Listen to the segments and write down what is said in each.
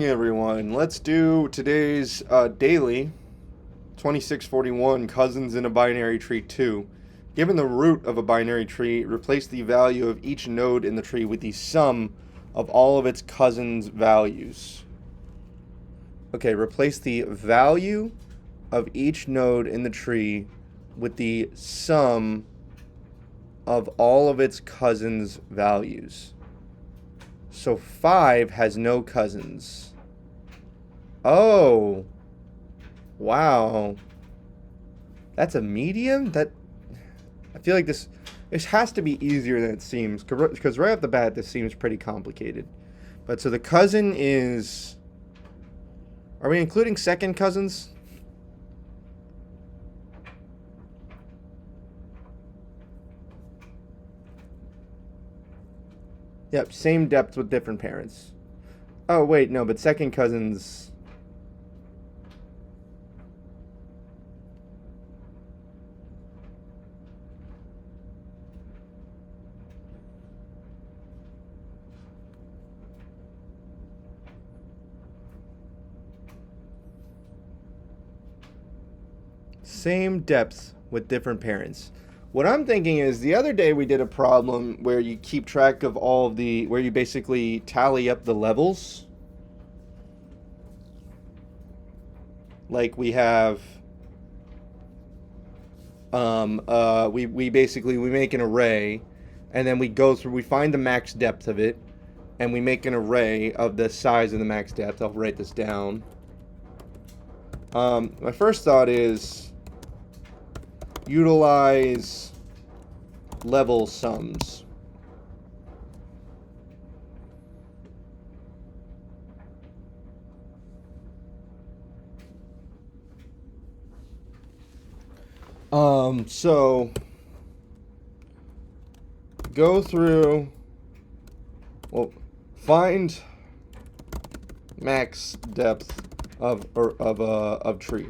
Hey everyone, let's do today's daily 2641 cousins in a binary tree 2. Given the root of a binary tree, replace the value of each node in the tree with the sum of all of its cousins' values. Okay, replace the value of each node in the tree with the sum of all of its cousins' values. So 5 has no cousins. Oh, wow. That's a medium? I feel like this has to be easier than it seems, because right off the bat this seems pretty complicated. But so the cousin is, are we including second cousins? Yep, same depth with different parents. Oh wait, no, but second cousins. Same depth with different parents. What I'm thinking is the other day we did a problem where you keep track of all of the, where you basically tally up the levels. Like we have, we basically, we make an array and then we go through, we find the max depth of it and we make an array of the size of the max depth. I'll write this down. My first thought is, utilize level sums. So go through, well, find max depth of tree.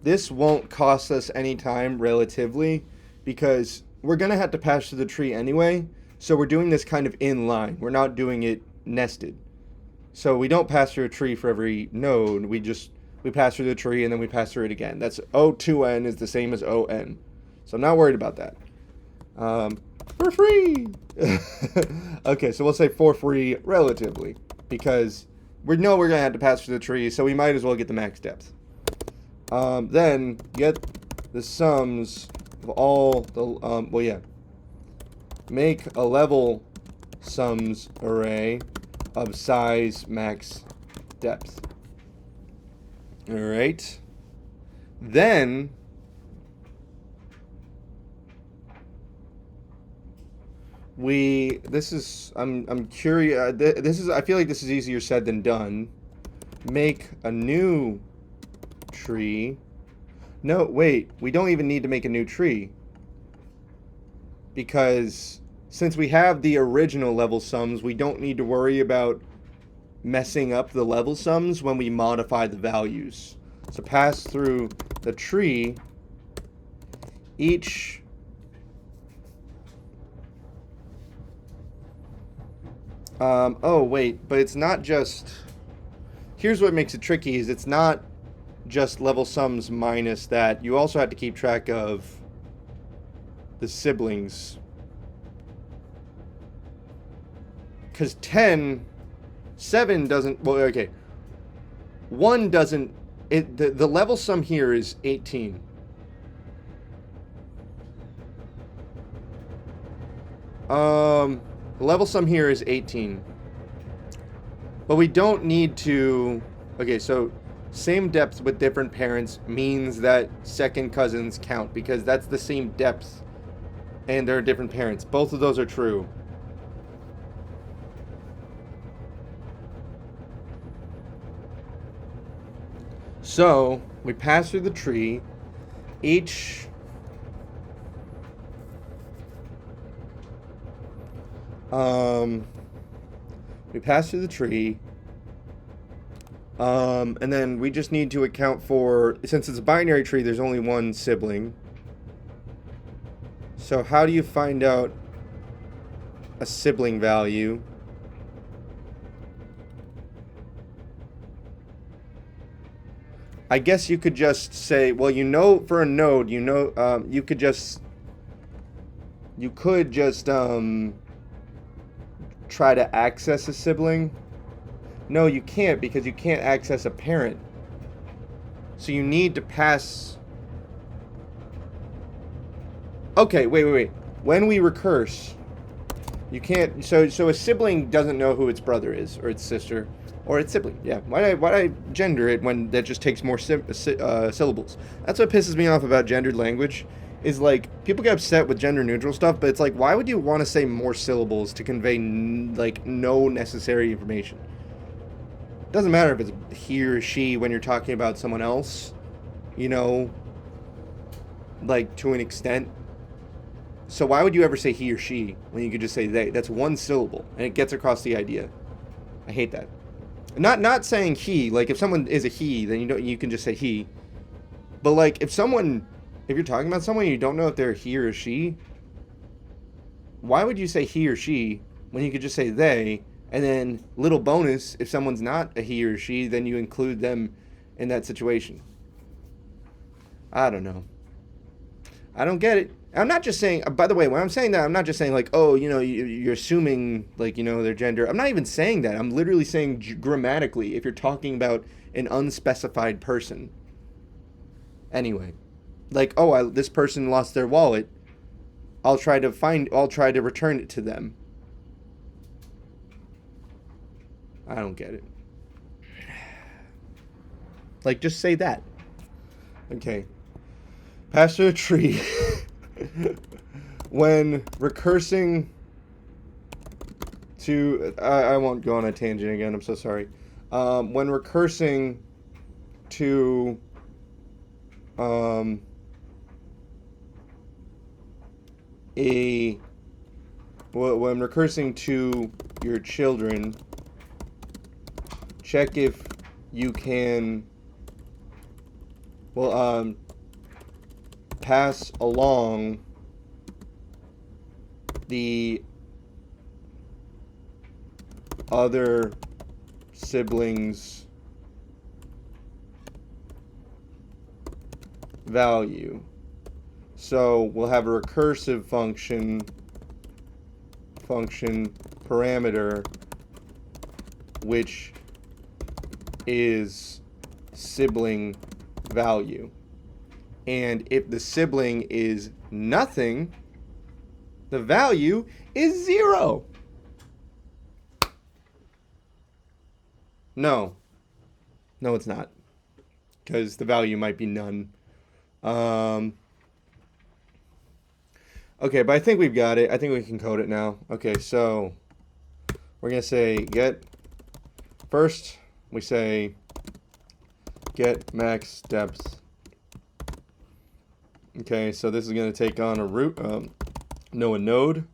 This won't cost us any time relatively because we're going to have to pass through the tree anyway. So we're doing this kind of in line. We're not doing it nested. So we don't pass through a tree for every node. We pass through the tree and then we pass through it again. That's O2n is the same as ON. So I'm not worried about that. For free. Okay, so we'll say for free relatively because we know we're going to have to pass through the tree, so we might as well get the max depth. Then get the sums of all the, make a level sums array of size max depth. All right. Then I'm curious. I feel like this is easier said than done. Make a new tree. No, wait, we don't even need to make a new tree because since we have the original level sums, we don't need to worry about messing up the level sums when we modify the values. So pass through the tree each oh wait, but it's not just, here's what makes it tricky is it's not just level sums minus that. You also have to keep track of the siblings. Because 7 doesn't, well, okay. 1 doesn't, the level sum here is 18. The level sum here is 18. But we don't need to, okay, so same depth with different parents means that second cousins count because that's the same depth and they're different parents. Both of those are true. So we pass through the tree. Each we pass through the tree. And then we just need to account for, since it's a binary tree, there's only one sibling. So how do you find out a sibling value? I guess you could just say, well, you know, for a node, you know, you could just try to access a sibling. No, you can't, because you can't access a parent. So you need to pass. Okay, wait. When we recurse, you can't. So a sibling doesn't know who its brother is, or its sister, or its sibling. Yeah. Why I gender it when that just takes more syllables? That's what pisses me off about gendered language. Is like people get upset with gender neutral stuff, but it's like, why would you want to say more syllables to convey like no necessary information? It doesn't matter if it's he or she when you're talking about someone else, you know, like to an extent. So why would you ever say he or she when you could just say they? That's one syllable and it gets across the idea. I hate that. Not saying he, like if someone is a he, then you can just say he. But like if you're talking about someone you don't know if they're he or she, why would you say he or she when you could just say they? And then little bonus, if someone's not a he or she, then you include them in that situation. I don't know. I don't get it. I'm not just saying, by the way, when I'm saying that, I'm not just saying like, oh, you know, you're assuming like, you know, their gender. I'm not even saying that. I'm literally saying grammatically, if you're talking about an unspecified person. Anyway, like, oh, this person lost their wallet. I'll try to return it to them. I don't get it. Like, just say that. Okay. Pastor tree. When recursing to... I won't go on a tangent again. I'm so sorry. When recursing to... when recursing to your children, check if you can pass along the other siblings' value. So we'll have a recursive function parameter which is sibling value. And if the sibling is nothing, the value is 0. No, it's not. Because the value might be none. Okay, but I think we've got it. I think we can code it now. Okay, so we're going to say get. First, we say get max depth. Okay, so this is going to take on a root, a node,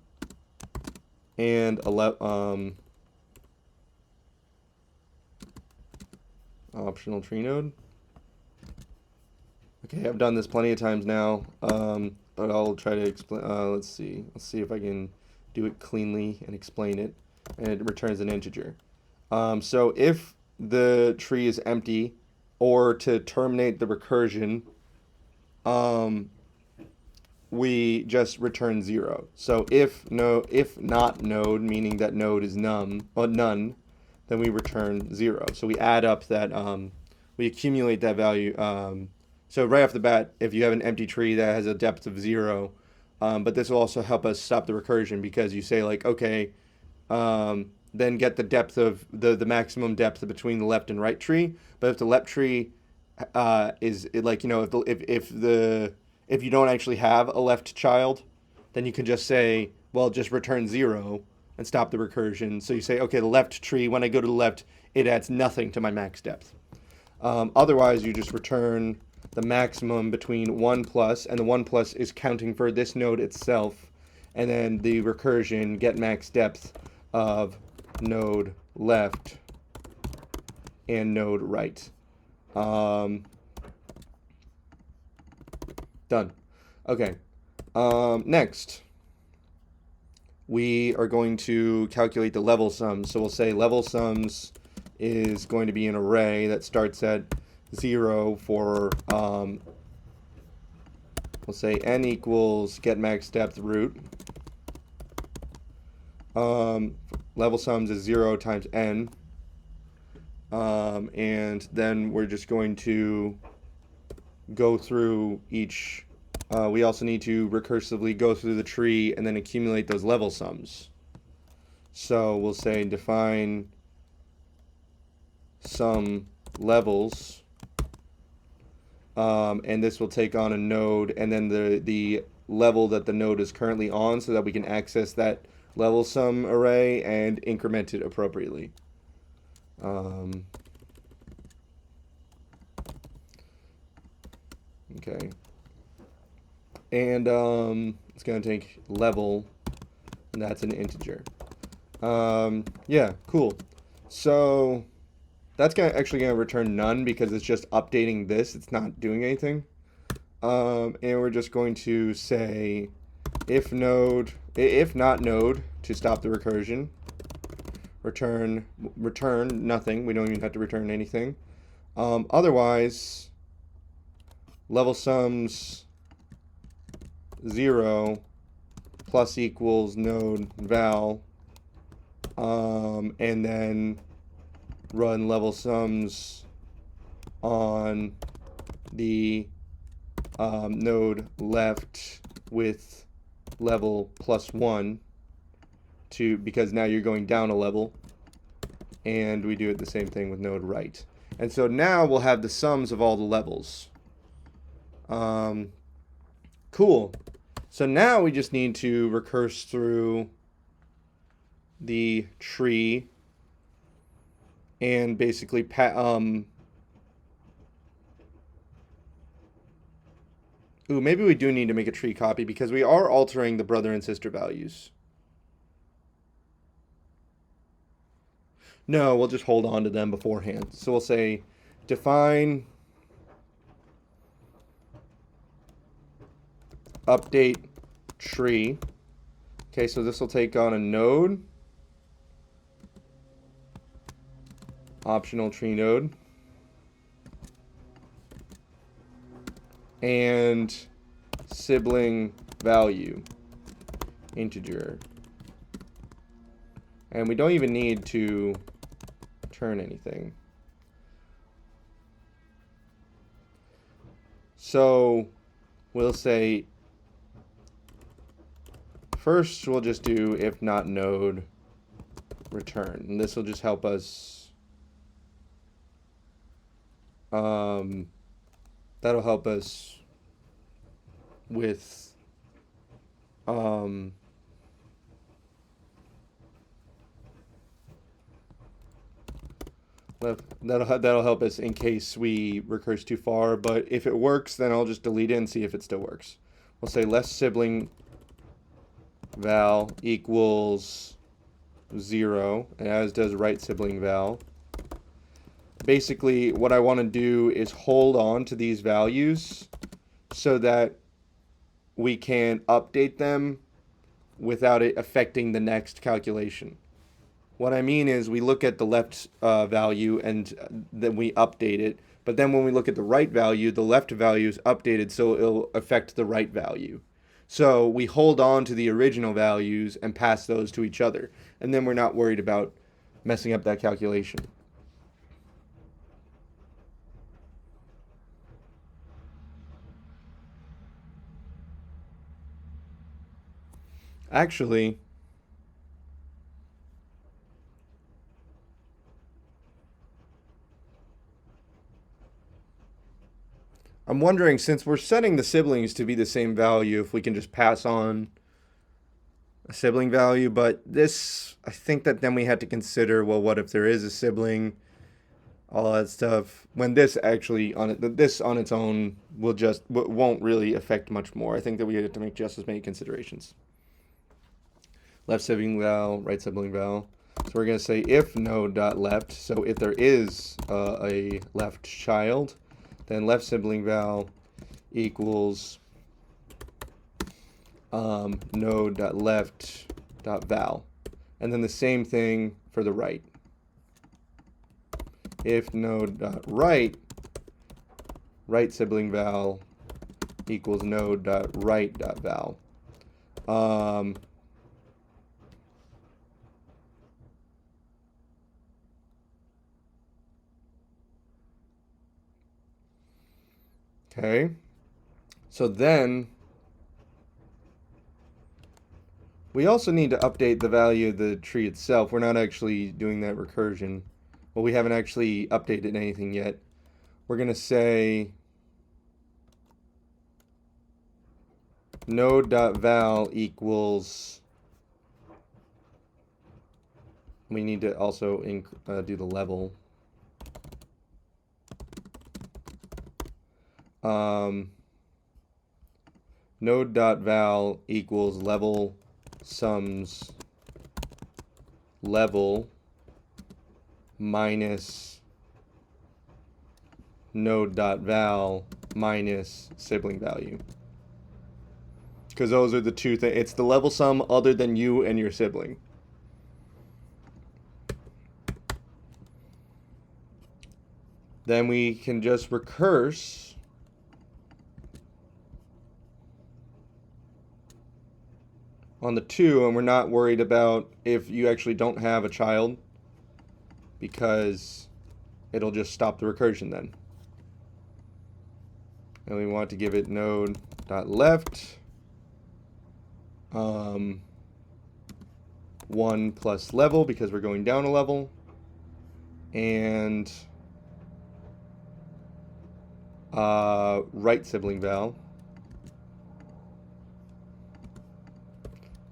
and a optional tree node. Okay, I've done this plenty of times now, but I'll try to explain. Let's see if I can do it cleanly and explain it, and it returns an integer. So if the tree is empty, or to terminate the recursion, we just return 0. So if not node, meaning that node is none, then we return 0. So we add up that, we accumulate that value. So right off the bat, if you have an empty tree that has a depth of 0, but this will also help us stop the recursion, because you say like, okay, then get the depth of the maximum depth between the left and right tree. But if the left tree is like, you know, if you don't actually have a left child, then you can just say, well, just return 0 and stop the recursion. So you say, okay, the left tree, when I go to the left, it adds nothing to my max depth. Otherwise, you just return the maximum between 1 plus, and the 1 plus is counting for this node itself, and then the recursion get max depth of node left and node right. Done. Okay. Next, we are going to calculate the level sums. So we'll say level sums is going to be an array that starts at 0 for, we'll say n equals get max depth root. Level sums is 0 times n. And then we're just going to go through each. We also need to recursively go through the tree and then accumulate those level sums. So we'll say define sum levels, and this will take on a node and then the level that the node is currently on, so that we can access that level sum array and increment it appropriately. Okay. And it's going to take level, and that's an integer. Yeah, cool. So that's actually going to return none because it's just updating this. It's not doing anything. And we're just going to say if not node to stop the recursion. Return nothing. We don't even have to return anything. Otherwise, level sums 0 plus equals node val, and then run level sums on the node left with level +1 because now you're going down a level, and we do it the same thing with node right. And so now we'll have the sums of all the levels. Cool. So now we just need to recurse through the tree and basically maybe we do need to make a tree copy because we are altering the brother and sister values. No, we'll just hold on to them beforehand. So we'll say define update tree. Okay, so this will take on a node, optional tree node, and sibling value, integer. And we don't even need to turn anything. So we'll say first we'll just do if not node return, and this will just help us. That'll help us with that'll help us in case we recurse too far, but if it works, then I'll just delete it and see if it still works. We'll say left sibling val equals 0, as does right sibling val. Basically, what I want to do is hold on to these values so that we can update them without it affecting the next calculation. What I mean is we look at the left value and then we update it, but then when we look at the right value, the left value is updated so it'll affect the right value. So we hold on to the original values and pass those to each other, and then we're not worried about messing up that calculation. Actually, I'm wondering, since we're setting the siblings to be the same value, if we can just pass on a sibling value. But this, I think that then we had to consider, well, what if there is a sibling, all that stuff, when this actually, this on its own won't really affect much more. I think that we had to make just as many considerations. Left sibling val, right sibling val. So we're going to say if node.left, so if there is a left child, then left sibling val equals node.left.val. And then the same thing for the right. If node.right right sibling val equals node.right.val. Okay, so then we also need to update the value of the tree itself. We're not actually doing that recursion. Well, we haven't actually updated anything yet. We're going to say node.val equals, we need to also do the level. Node.val equals level sums level minus node.val minus sibling value. Because those are the two things. It's the level sum other than you and your sibling. Then we can just recurse on the 2, and we're not worried about if you actually don't have a child, because it'll just stop the recursion then. And we want to give it node.left 1 plus level, because we're going down a level, and right sibling val.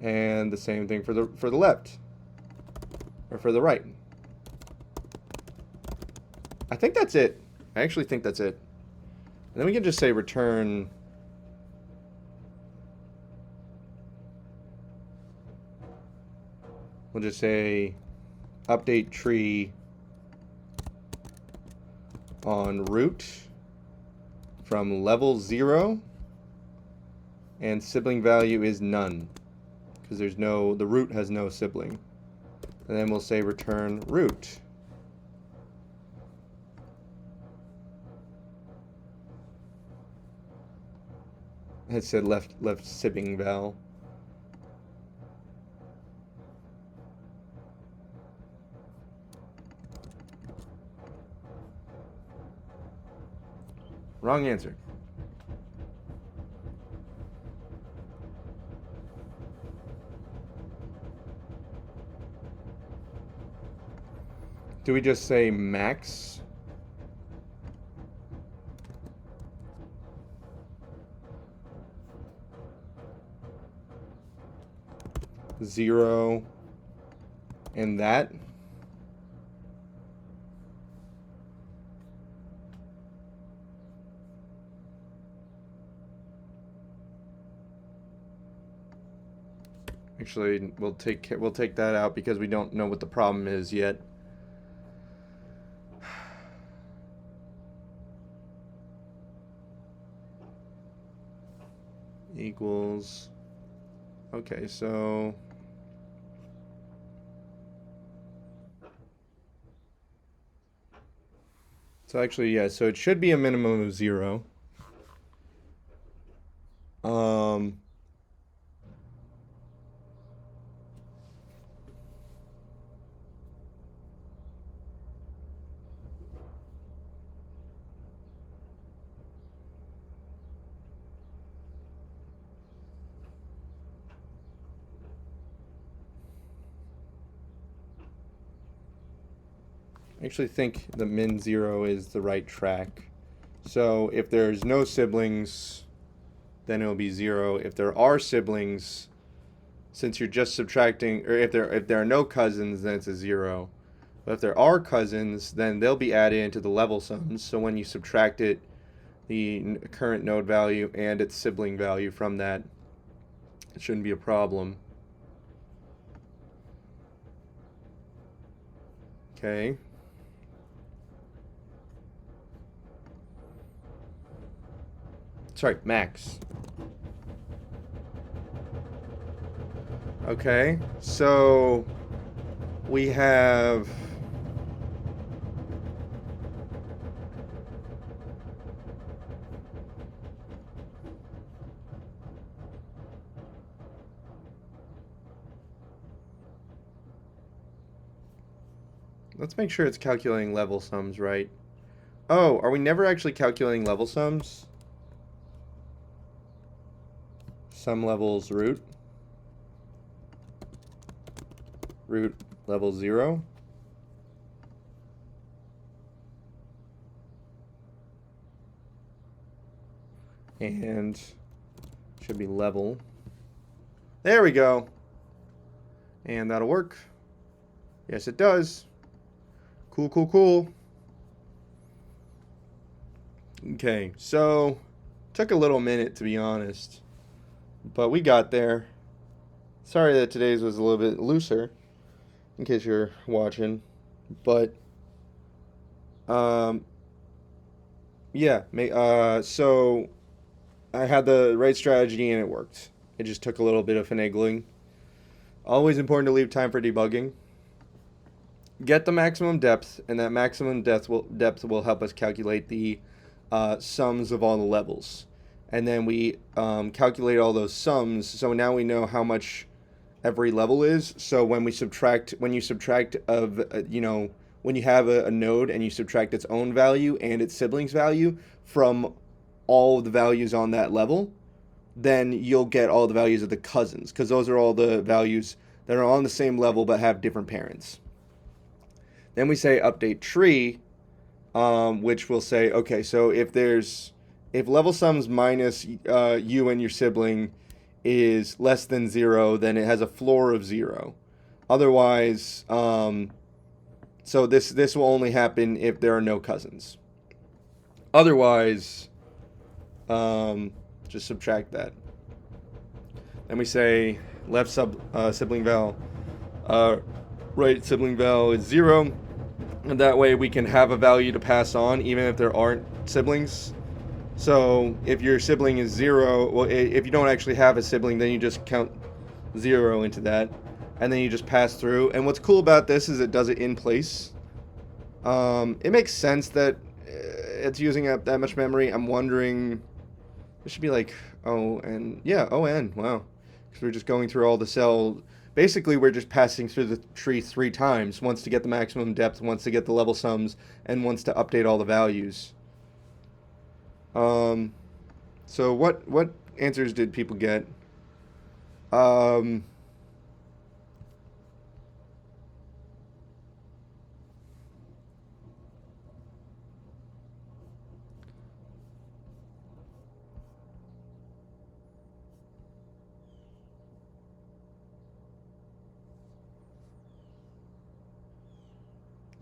And the same thing for the left, or for the right. I think that's it. I actually think that's it. And then we can just say return we'll just say update tree on root from level 0, and sibling value is none, because the root has no sibling. And then we'll say return root. It said left sibling val. Wrong answer. Do we just say max? Zero and that? Actually, we'll take that out because we don't know what the problem is yet. Equals. Okay, so actually, yeah, so it should be a minimum of 0. I actually think the min 0 is the right track. So if there's no siblings, then it'll be 0. If there are siblings, since you're just subtracting, or if there are no cousins, then it's a 0. But if there are cousins, then they'll be added into the level sums. So when you subtract it, the current node value and its sibling value from that, it shouldn't be a problem. Okay. Sorry, max. Okay, so we have let's make sure it's calculating level sums right. Oh, are we never actually calculating level sums? Sum levels root. Root level 0. And should be level. There we go. And that'll work. Yes, it does. Cool, cool, cool. Okay, so took a little minute to be honest, but we got there. Sorry that today's was a little bit looser, in case you're watching, but yeah. So I had the right strategy and it worked. It just took a little bit of finagling. Always important to leave time for debugging. Get the maximum depth, and that maximum depth will help us calculate the sums of all the levels. And then we calculate all those sums, so now we know how much every level is. So when you subtract when you have a node and you subtract its own value and its sibling's value from all of the values on that level, then you'll get all the values of the cousins, because those are all the values that are on the same level but have different parents. Then we say update tree, which will say, okay, so if level sums minus you and your sibling is less than 0, then it has a floor of 0. Otherwise, so this will only happen if there are no cousins. Otherwise, just subtract that. Then we say left sibling val, right sibling val is 0, and that way we can have a value to pass on even if there aren't siblings. So if your sibling is 0, well, if you don't actually have a sibling, then you just count 0 into that, and then you just pass through. And what's cool about this is it does it in place. It makes sense that it's using up that much memory. I'm wondering, it should be like ON. Yeah, ON. Wow. Because we're just going through all the cells. Basically, we're just passing through the tree 3 times. Once to get the maximum depth, once to get the level sums, and once to update all the values. So what answers did people get?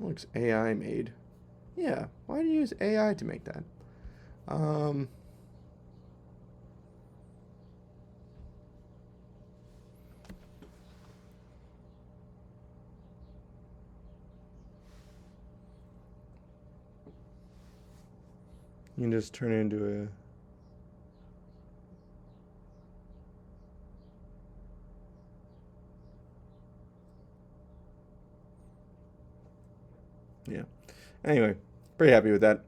Looks AI made. Yeah, why do you use AI to make that? You can just turn it into a... Yeah. Anyway, pretty happy with that.